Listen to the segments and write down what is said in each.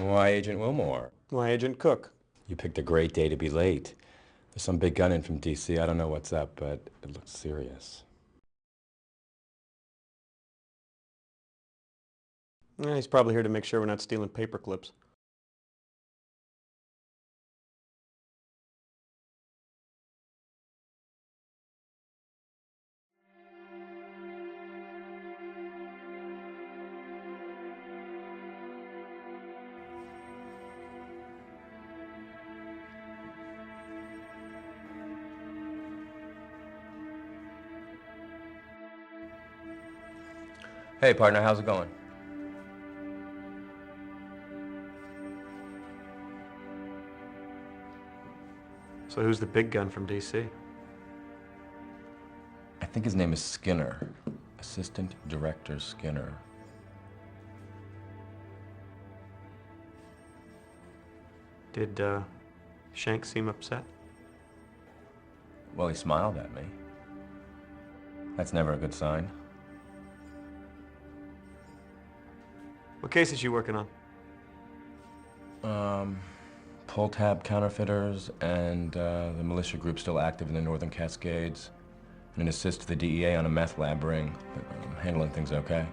Why, Agent Wilmore? Why, Agent Cook? You picked a great day to be late. There's some big gun in from D.C. I don't know what's up, but it looks serious. He's probably here to make sure we're not stealing paper clips. Hey, partner, how's it going? So who's the big gun from D.C.? I think his name is Skinner. Assistant Director Skinner. Did, Shank seem upset? Well, he smiled at me. That's never a good sign. What case is you working on? Pull tab counterfeiters and the militia group still active in the Northern Cascades. And an assist to the DEA on a meth lab ring. But I'm handling things okay.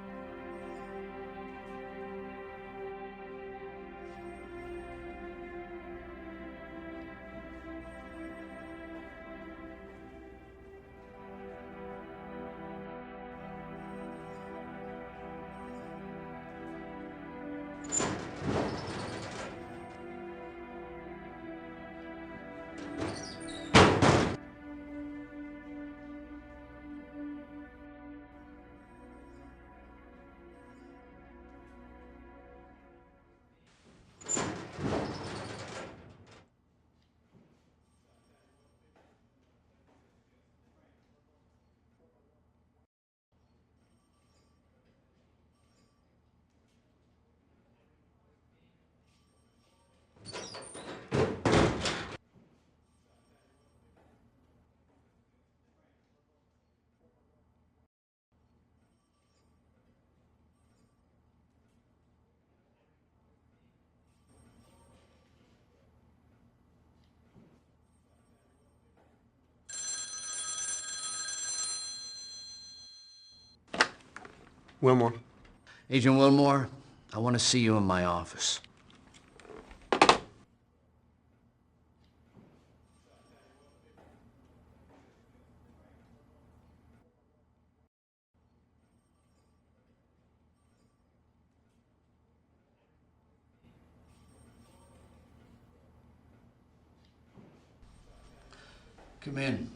Wilmore. Agent Wilmore, I want to see you in my office. Come in.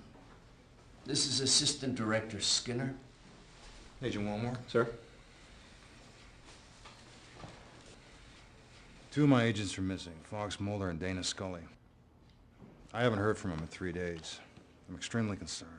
This is Assistant Director Skinner. Agent Wilmore? Sir? Two of my agents are missing, Fox Mulder and Dana Scully. I haven't heard from them in 3 days. I'm extremely concerned.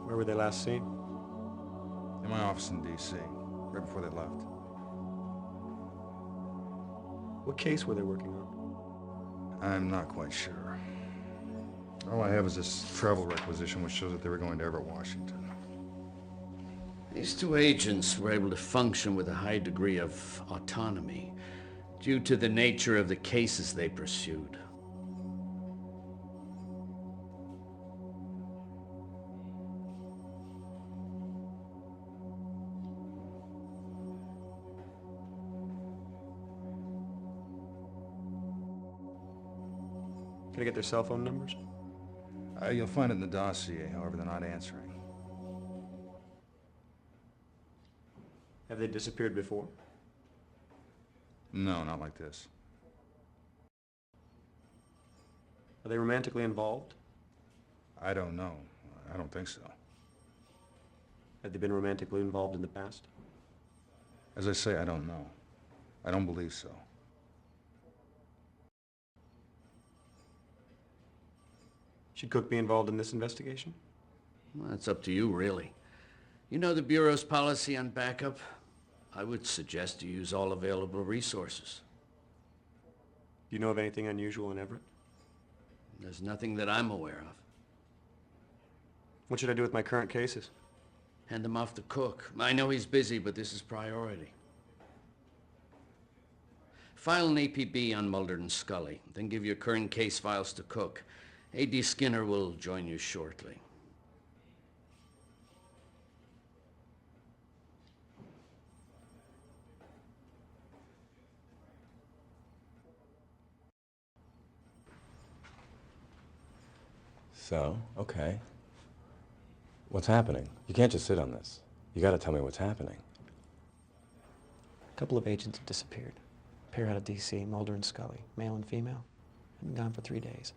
Where were they last seen? In my office in D.C., right before they left. What case were they working on? I'm not quite sure. All I have is this travel requisition which shows that they were going to Everett, Washington. These two agents were able to function with a high degree of autonomy due to the nature of the cases they pursued. Can I get their cell phone numbers? You'll find it in the dossier, however, they're not answering. Have they disappeared before? No, not like this. Are they romantically involved? I don't know. I don't think so. Have they been romantically involved in the past? As I say, I don't know. I don't believe so. Should Cook be involved in this investigation? Well, that's up to you, really. You know the Bureau's policy on backup? I would suggest you use all available resources. Do you know of anything unusual in Everett? There's nothing that I'm aware of. What should I do with my current cases? Hand them off to Cook. I know he's busy, but this is priority. File an APB on Mulder and Scully, then give your current case files to Cook. A.D. Skinner will join you shortly. So, okay. What's happening? You can't just sit on this. You gotta tell me what's happening. A couple of agents have disappeared. Pair out of D.C., Mulder and Scully, male and female. Been gone for 3 days.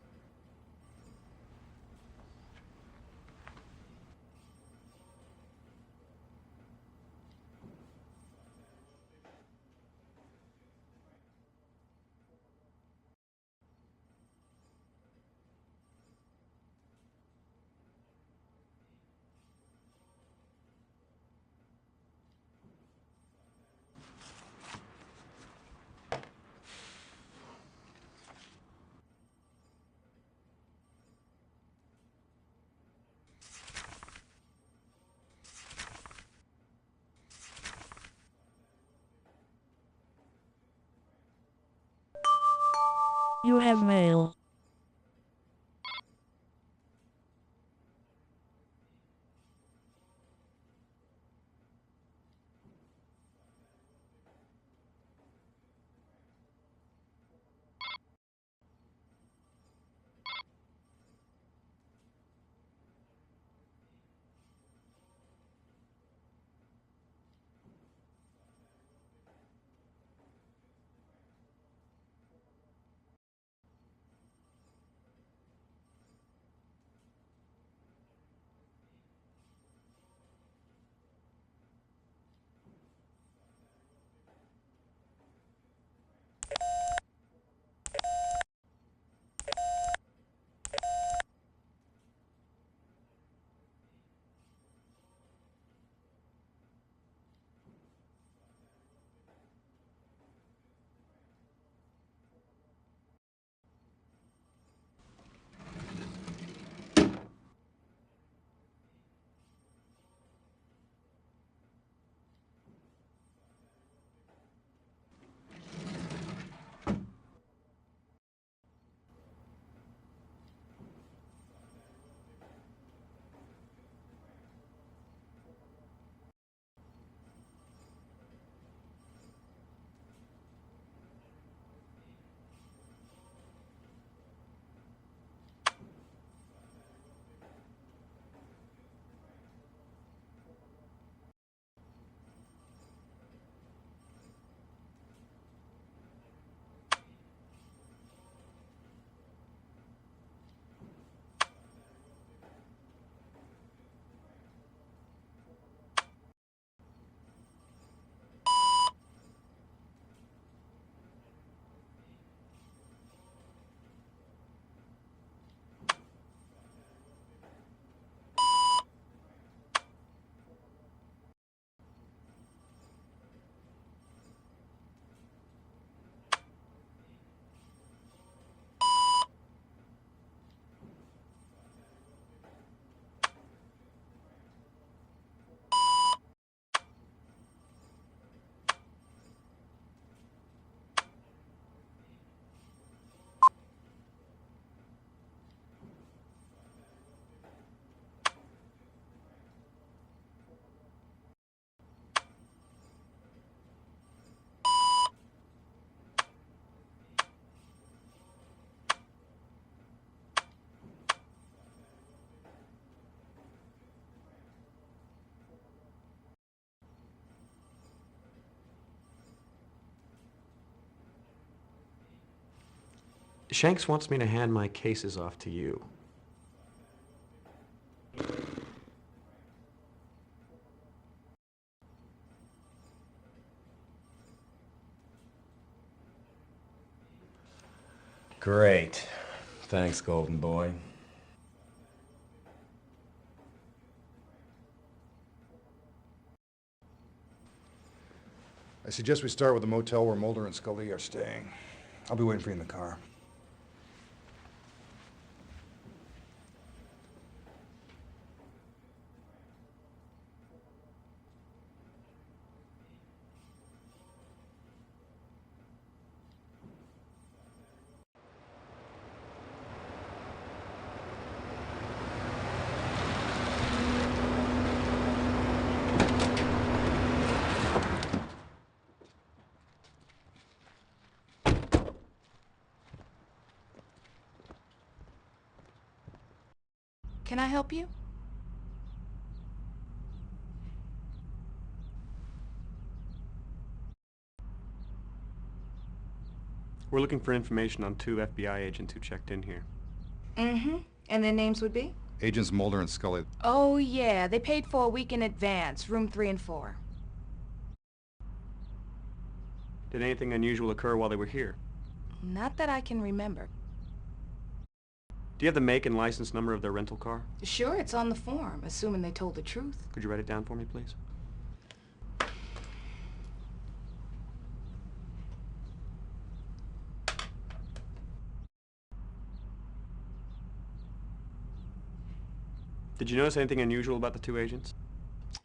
You have mail. Shanks wants me to hand my cases off to you. Great. Thanks, Golden Boy. I suggest we start with the motel where Mulder and Scully are staying. I'll be waiting for you in the car. Can I help you? We're looking for information on 2 FBI agents who checked in here. Mm-hmm. And their names would be? Agents Mulder and Scully. Oh, yeah. They paid for a week in advance, room 3 and 4. Did anything unusual occur while they were here? Not that I can remember. Do you have the make and license number of their rental car? Sure, it's on the form, assuming they told the truth. Could you write it down for me, please? Did you notice anything unusual about the 2 agents?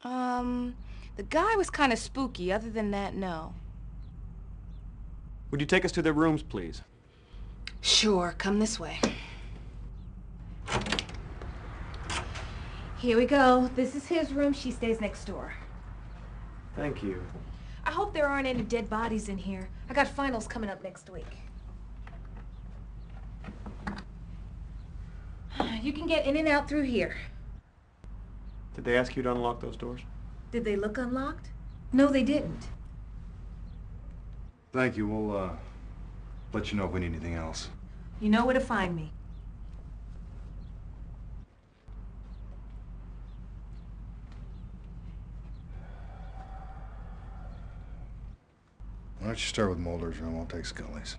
The guy was kind of spooky. Other than that, no. Would you take us to their rooms, please? Sure, come this way. Here we go. This is his room. She stays next door. Thank you. I hope there aren't any dead bodies in here. I got finals coming up next week. You can get in and out through here. Did they ask you to unlock those doors? Did they look unlocked? No, they didn't. Thank you. We'll, let you know if we need anything else. You know where to find me. Why don't you start with Mulder's room? I'll take Scully's.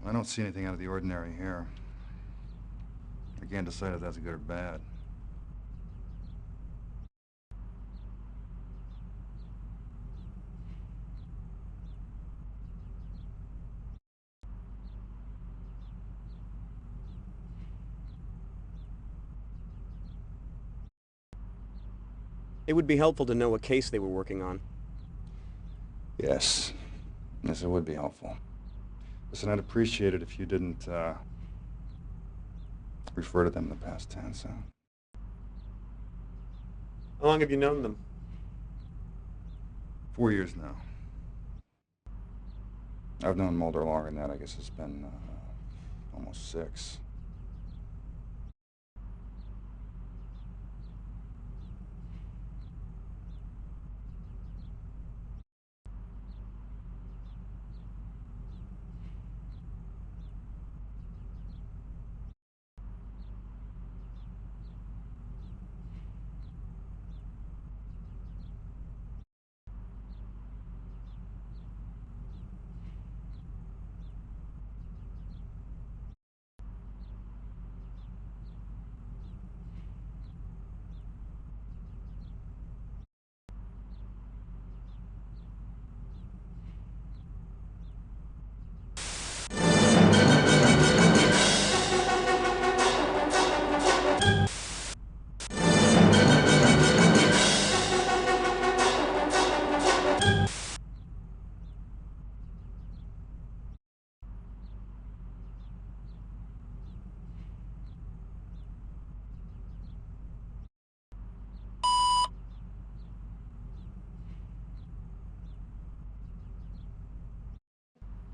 I don't see anything out of the ordinary here. I can't decide if that's good or bad. It would be helpful to know what case they were working on. Yes. Yes, it would be helpful. Listen, I'd appreciate it if you didn't, refer to them in the past tense, huh? How long have you known them? 4 years now. I've known Mulder longer than that. I guess it's been, almost 6.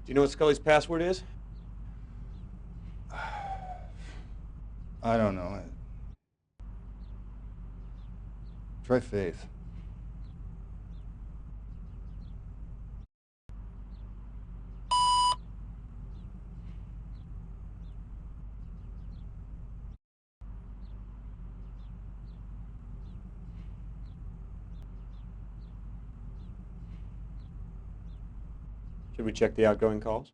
you know what Scully's password is? I don't know. Try Faith. Should we check the outgoing calls?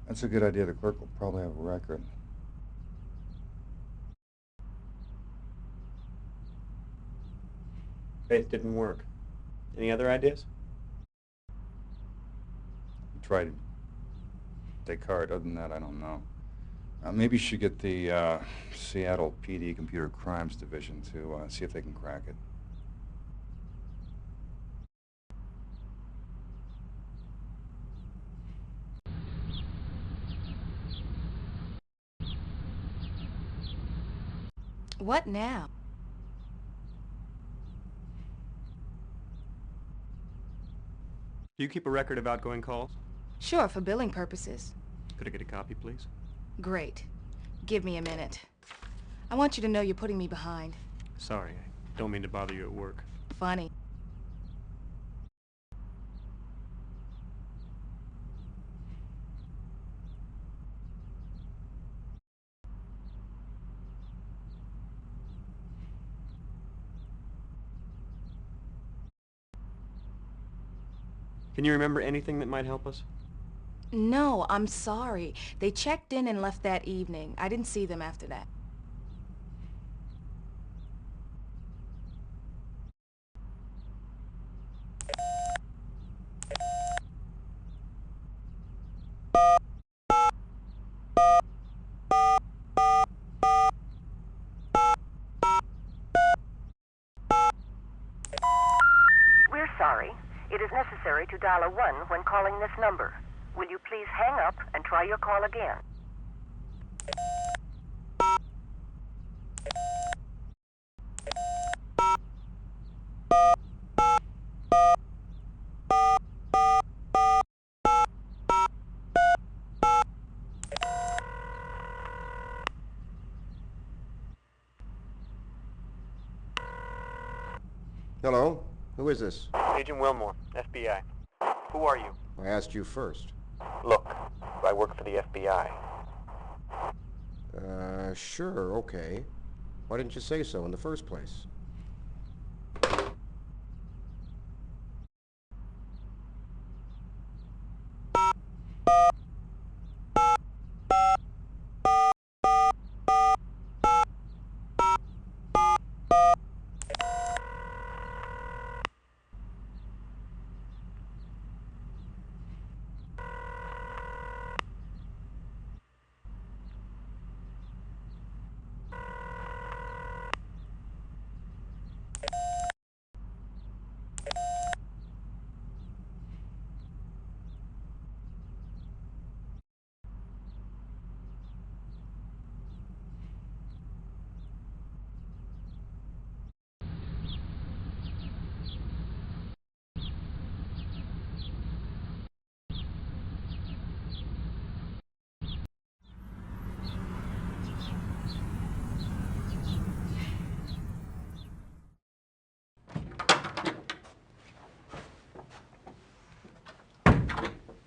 That's a good idea. The clerk will probably have a record. Faith didn't work. Any other ideas? We tried Descartes. Other than that, I don't know. Maybe you should get the Seattle PD Computer Crimes Division to see if they can crack it. What now? Do you keep a record of outgoing calls? Sure, for billing purposes. Could I get a copy, please? Great. Give me a minute. I want you to know you're putting me behind. Sorry, I don't mean to bother you at work. Funny. Can you remember anything that might help us? No, I'm sorry. They checked in and left that evening. I didn't see them after that. We're sorry. It is necessary to dial a 1 when calling this number. Will you please hang up and try your call again? Hello? Who is this? Agent Wilmore, FBI. Who are you? I asked you first. Look, I work for the FBI. Sure, okay. Why didn't you say so in the first place?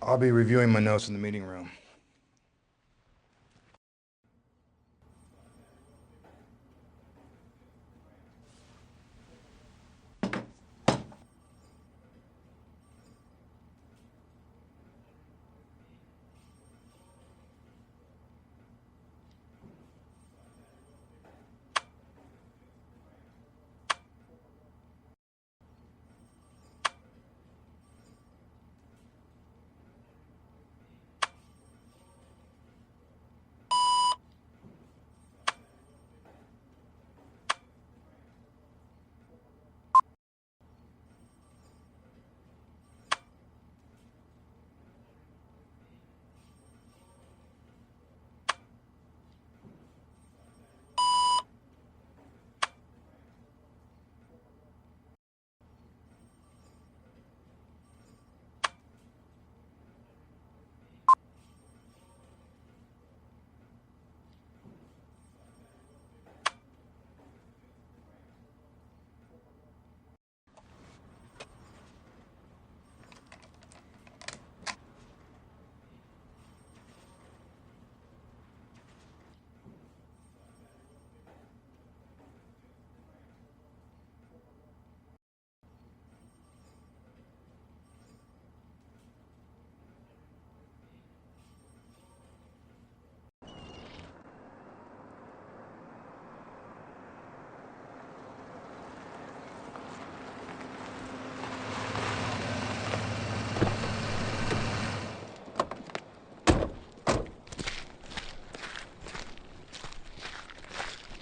I'll be reviewing my notes in the meeting room.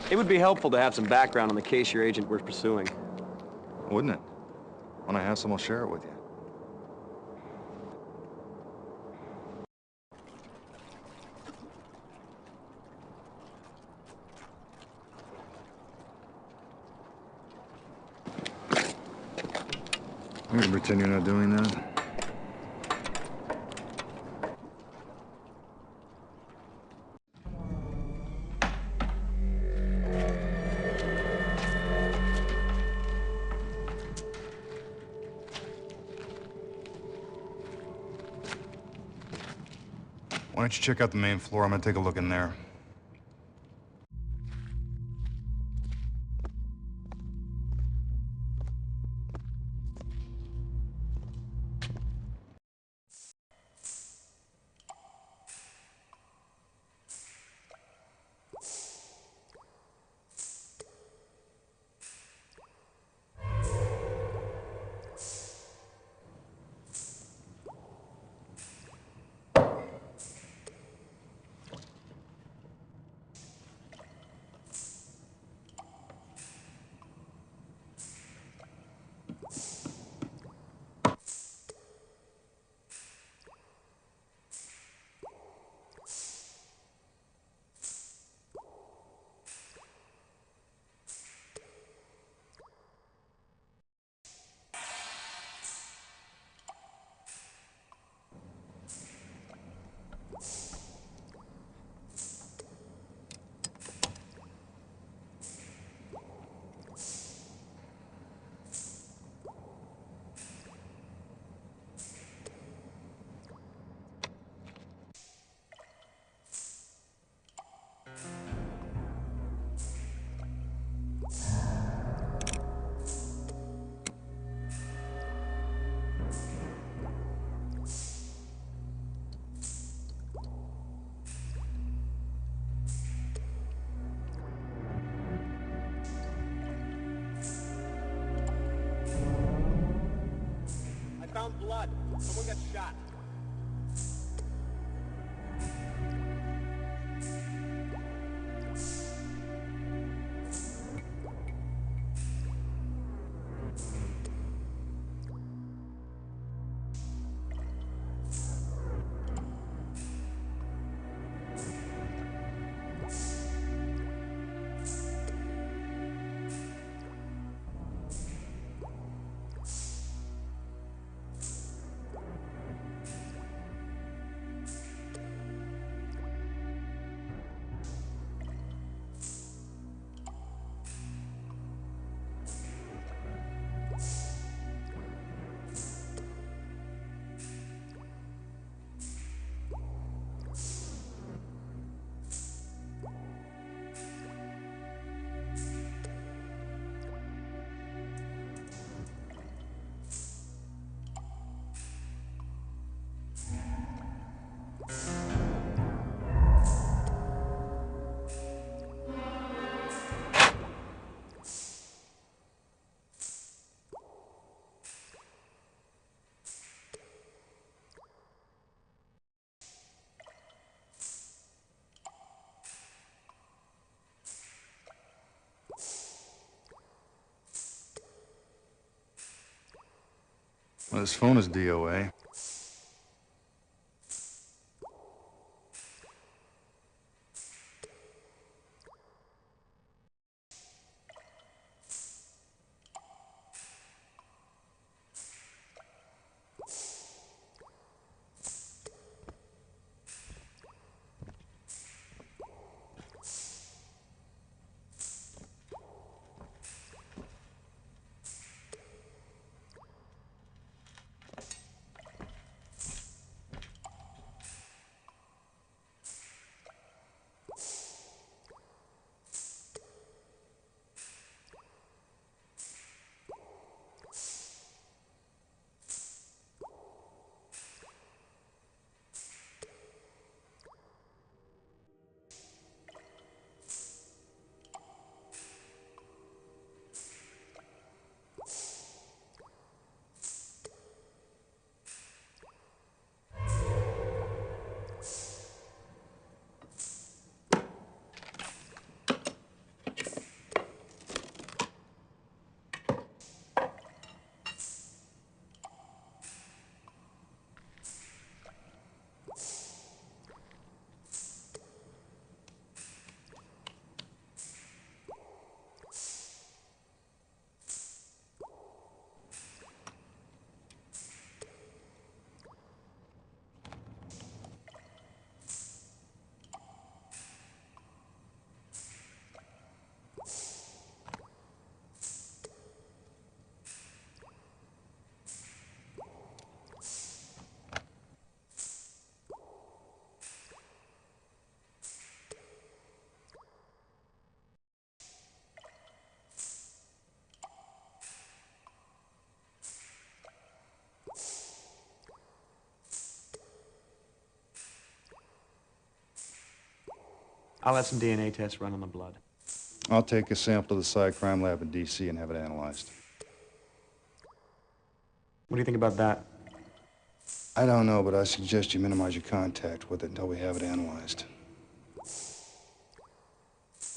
It would be helpful to have some background on the case your agent was pursuing. Wouldn't it? When I have some, I'll share it with you. I'm gonna pretend you're not doing that. Why don't you check out the main floor? I'm gonna take a look in there. I found blood. Someone got shot. Well, this phone is DOA. I'll have some DNA tests run on the blood. I'll take a sample to the Psy Crime Lab in D.C. and have it analyzed. What do you think about that? I don't know, but I suggest you minimize your contact with it until we have it analyzed.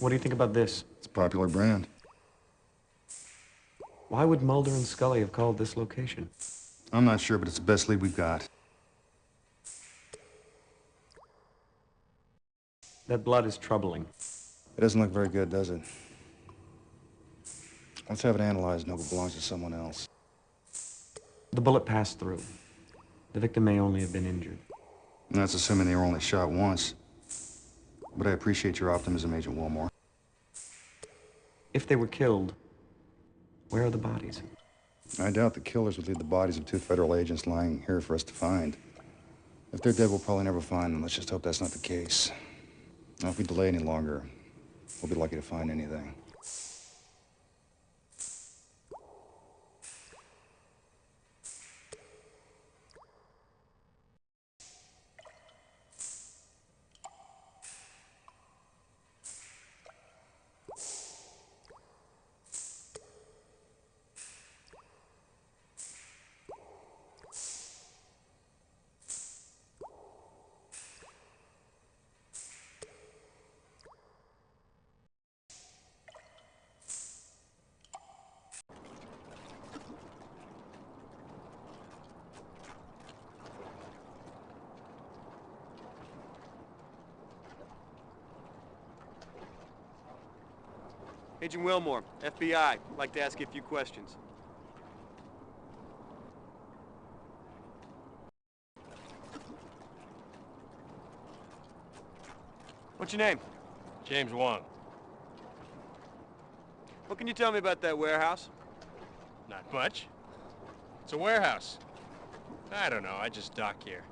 What do you think about this? It's a popular brand. Why would Mulder and Scully have called this location? I'm not sure, but it's the best lead we've got. That blood is troubling. It doesn't look very good, does it? Let's have it analyzed and hope it belongs to someone else. The bullet passed through. The victim may only have been injured. And that's assuming they were only shot once. But I appreciate your optimism, Agent Wilmore. If they were killed, where are the bodies? I doubt the killers would leave the bodies of 2 federal agents lying here for us to find. If they're dead, we'll probably never find them. Let's just hope that's not the case. Now, if we delay any longer, we'll be lucky to find anything. Agent Wilmore, FBI. Like to ask you a few questions. What's your name? James Wong. What can you tell me about that warehouse? Not much. It's a warehouse. I don't know, I just dock here.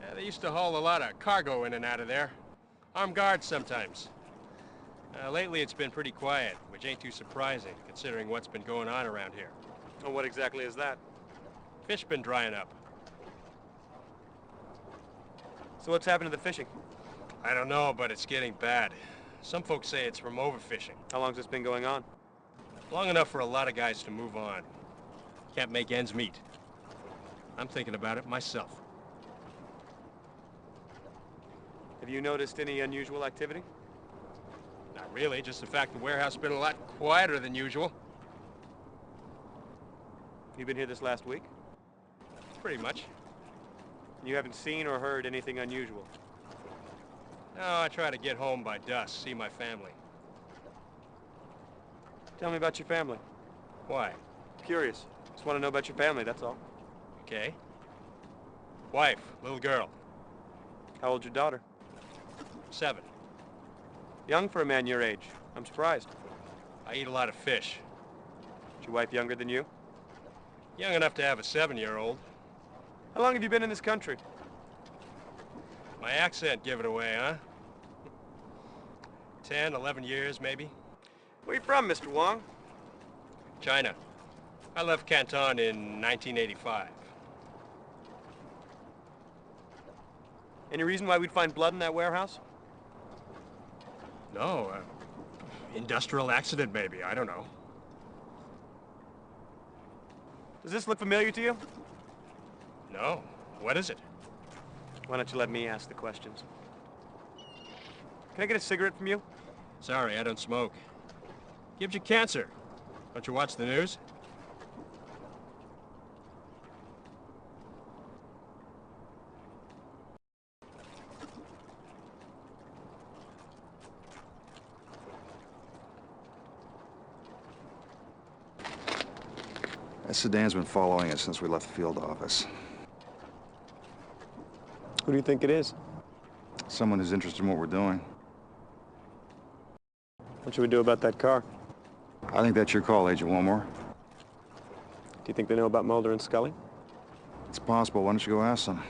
Yeah, they used to haul a lot of cargo in and out of there. Armed guards sometimes. Lately it's been pretty quiet, which ain't too surprising, considering what's been going on around here. Oh, what exactly is that? Fish been drying up. So what's happened to the fishing? I don't know, but it's getting bad. Some folks say it's from overfishing. How long's this been going on? Long enough for a lot of guys to move on. Can't make ends meet. I'm thinking about it myself. Have you noticed any unusual activity? Not really, just the fact the warehouse has been a lot quieter than usual. You been here this last week? Pretty much. You haven't seen or heard anything unusual? No, I try to get home by dusk, see my family. Tell me about your family. Why? Curious. Just want to know about your family, that's all. Okay. Wife, little girl. How old's your daughter? 7. Young for a man your age. I'm surprised. I eat a lot of fish. Is your wife younger than you? Young enough to have a 7-year-old. How long have you been in this country? My accent give it away, huh? 10, 11 years, maybe. Where you from, Mr. Wong? China. I left Canton in 1985. Any reason why we'd find blood in that warehouse? No, industrial accident maybe, I don't know. Does this look familiar to you? No, what is it? Why don't you let me ask the questions? Can I get a cigarette from you? Sorry, I don't smoke. Gives you cancer. Don't you watch the news? That sedan's been following us since we left the field office. Who do you think it is? Someone who's interested in what we're doing. What should we do about that car? I think that's your call, Agent Wilmore. Do you think they know about Mulder and Scully? It's possible. Why don't you go ask them?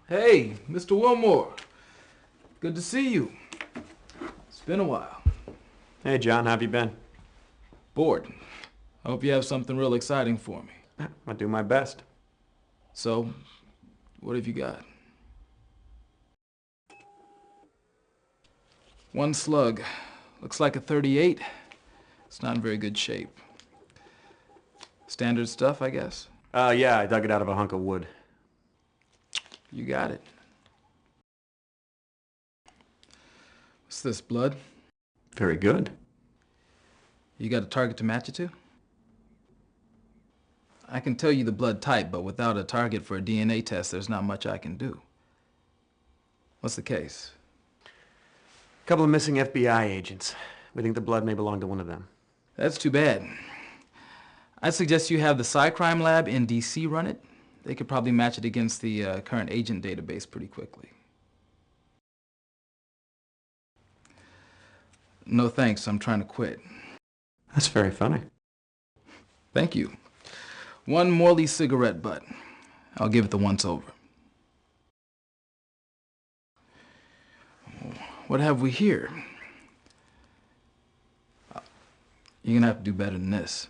Hey, Mr. Wilmore. Good to see you. It's been a while. Hey, John, how have you been? Bored. I hope you have something real exciting for me. I'll do my best. So, what have you got? One slug. Looks like a 38. It's not in very good shape. Standard stuff, I guess? Yeah, I dug it out of a hunk of wood. You got it. What's this, blood? Very good. You got a target to match it to? I can tell you the blood type, but without a target for a DNA test, there's not much I can do. What's the case? A couple of missing FBI agents. We think the blood may belong to one of them. That's too bad. I'd suggest you have the Cycrime lab in DC run it. They could probably match it against the current agent database pretty quickly. No thanks, I'm trying to quit. That's very funny. Thank you. One Morley cigarette butt. I'll give it the once over. What have we here? You're gonna have to do better than this.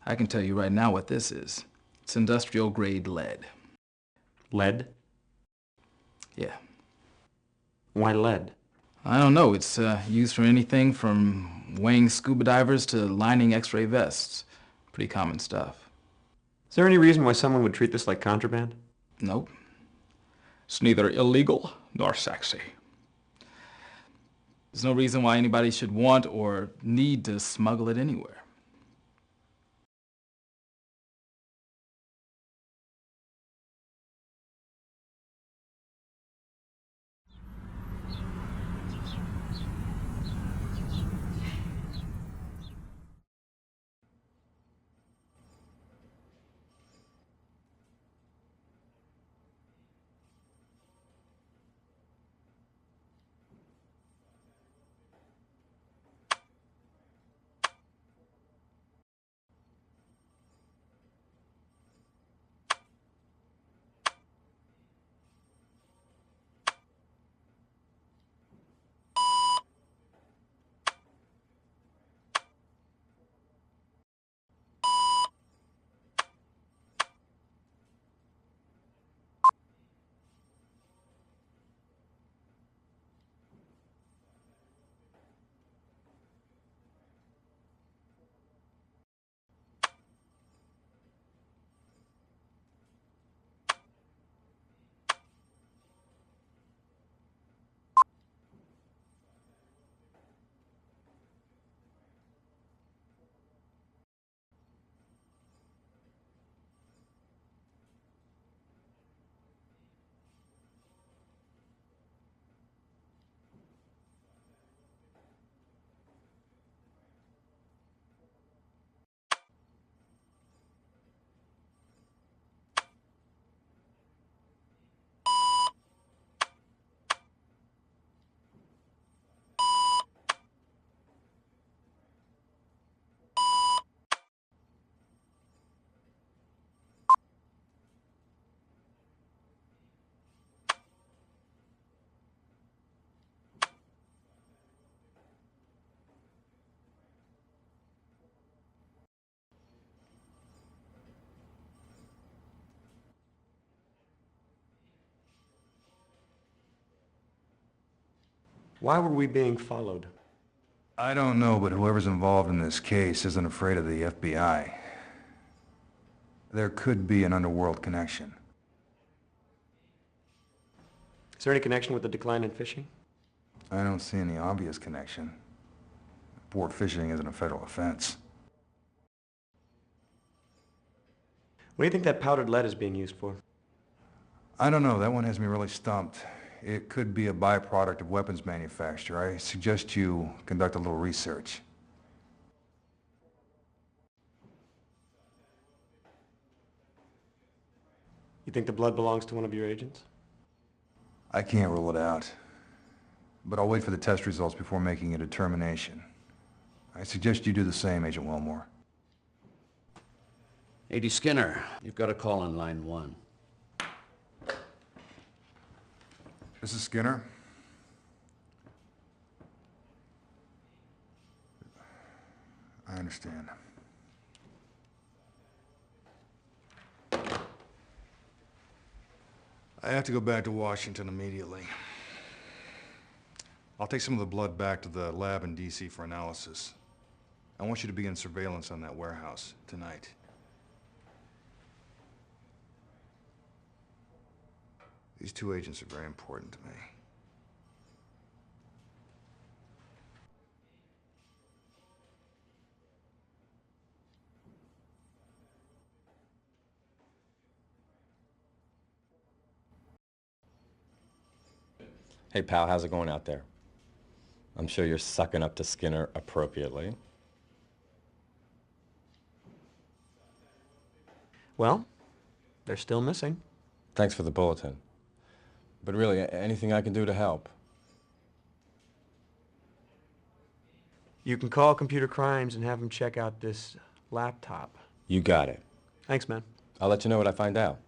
I can tell you right now what this is. It's industrial grade lead. Lead? Yeah. Why lead? I don't know. It's used for anything from weighing scuba divers to lining X-ray vests. Pretty common stuff. Is there any reason why someone would treat this like contraband? Nope. It's neither illegal nor sexy. There's no reason why anybody should want or need to smuggle it anywhere. Why were we being followed? I don't know, but whoever's involved in this case isn't afraid of the FBI. There could be an underworld connection. Is there any connection with the decline in fishing? I don't see any obvious connection. Port fishing isn't a federal offense. What do you think that powdered lead is being used for? I don't know. That one has me really stumped. It could be a byproduct of weapons manufacture. I suggest you conduct a little research. You think the blood belongs to one of your agents? I can't rule it out. But I'll wait for the test results before making a determination. I suggest you do the same, Agent Wilmore. A.D. Skinner, you've got a call on line 1. This is Skinner. I understand. I have to go back to Washington immediately. I'll take some of the blood back to the lab in D.C. for analysis. I want you to begin surveillance on that warehouse tonight. These two agents are very important to me. Hey, pal, how's it going out there? I'm sure you're sucking up to Skinner appropriately. Well, they're still missing. Thanks for the bulletin. But really, anything I can do to help? You can call Computer Crimes and have them check out this laptop. You got it. Thanks, man. I'll let you know what I find out.